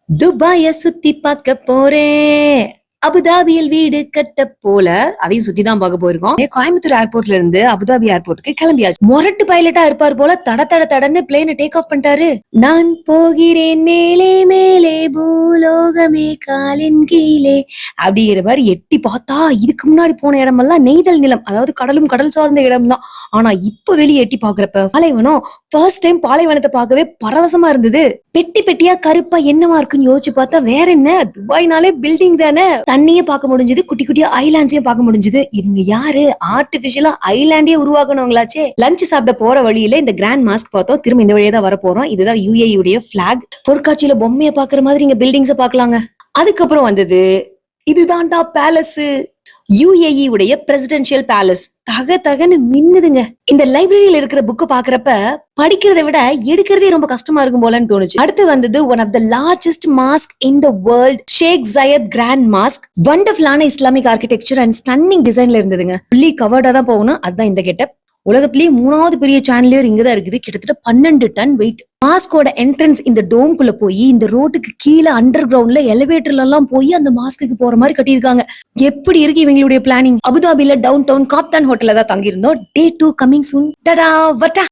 துபாய சுத்தி பார்க்க போறேன். அபுதாபியில் வீடு கட்ட போல அதையும் சுத்தி தான் பார்க்க போயிருக்கோம். கோயம்புத்தூர் ஏர்போர்ட்ல இருந்து அபுதாபி ஏர்போர்ட்டுக்கு கிளம்பியாச்சு. மொரட்டு பைலட்டா இருப்பார் போல தட தடன்னு பிளேனை டேக் ஆஃப் பண்ணிட்டாரு. நான் போகிறேன் மேலே மேலே பூலோகமே காலின் கீழே அப்படிங்கிற மாதிரி எட்டி பார்த்தா இதுக்கு முன்னாடி போன இடமெல்லாம் நெய்தல் நிலம், அதாவது கடலும் கடல் சார்ந்த இடம் தான். ஆனா இப்ப வெளியே எட்டி பாக்குறப்ப பாலைவனம் ஃபர்ஸ்ட் டைம் பாலைவனத்தை பார்க்கவே பரவசமா இருந்தது. பெட்டி பெட்டியா கருப்பா என்னவா இருக்குன்னு யோசிச்சு பார்த்தா வேற என்ன, துபாய்னாலே பில்டிங் தானே. தண்ணியே பார்க்க முடிஞ்சது, குட்டி குட்டியா ஐலாண்ட்ஸையும் பார்க்க முடிஞ்சது. இவங்க யாரு? ஆர்டிபிஷியலா ஐலாண்டே உருவாக்கணுங்களாச்சே. லஞ்ச் சாப்பிட போற வழியில இந்த கிராண்ட் மாஸ்க் பார்த்தோம். திரும்ப இந்த வழியா தான் வர போறோம். இதுதான் UAE உடைய பிளாக். பொற்காட்சியில பொம்மையை பாக்குற மாதிரி இங்க பில்டிங்ஸ பாக்கலாங்க. அதுக்கப்புறம் வந்தது இதுதான்டா பேலஸ், UAE உடைய பிரசிடென்ஷியல் பேலஸ். தகன்னு மின்னுதுங்க. இந்த லைப்ரரியில இருக்கிற புக்கு பாக்குறப்ப படிக்கிறதை விட எடுக்கிறதே ரொம்ப கஷ்டமா இருக்கும் போலன்னு தோணுச்சு. அடுத்து வந்தது one of the largest mosque in the world, Sheikh Zayed Grand Mosque. வண்டர்ஃபுல்லான இஸ்லாமிக் ஆர்கிடெக்சர் அண்ட் ஸ்டன்னிங் டிசைன்ல இருந்ததுங்க. ஃபுல்லி கவர்டா தான் போகணும். அதுதான் இந்த கெட்டப். உலகத்திலேயே 3வது பெரிய சான்லியர் இங்கதான் இருக்குது. கிட்டத்தட்ட 12 டன் வெயிட். மாஸ்கோட என்ட்ரன்ஸ் இந்த டோம்குள்ள போய் இந்த ரோட்டுக்கு கீழே அண்டர் கிரவுண்ட்ல எலிவேட்டர்ல எல்லாம் போய் அந்த மாஸ்க்கு போற மாதிரி கட்டியிருக்காங்க. எப்படி இருக்கு இவங்களுடைய பிளானிங்? அபுதாபில டவுன் டவுன் காப்தான் ஹோட்டல்ல தான் தங்கி இருந்தோம். Day 2 coming soon. டடா வட்டா.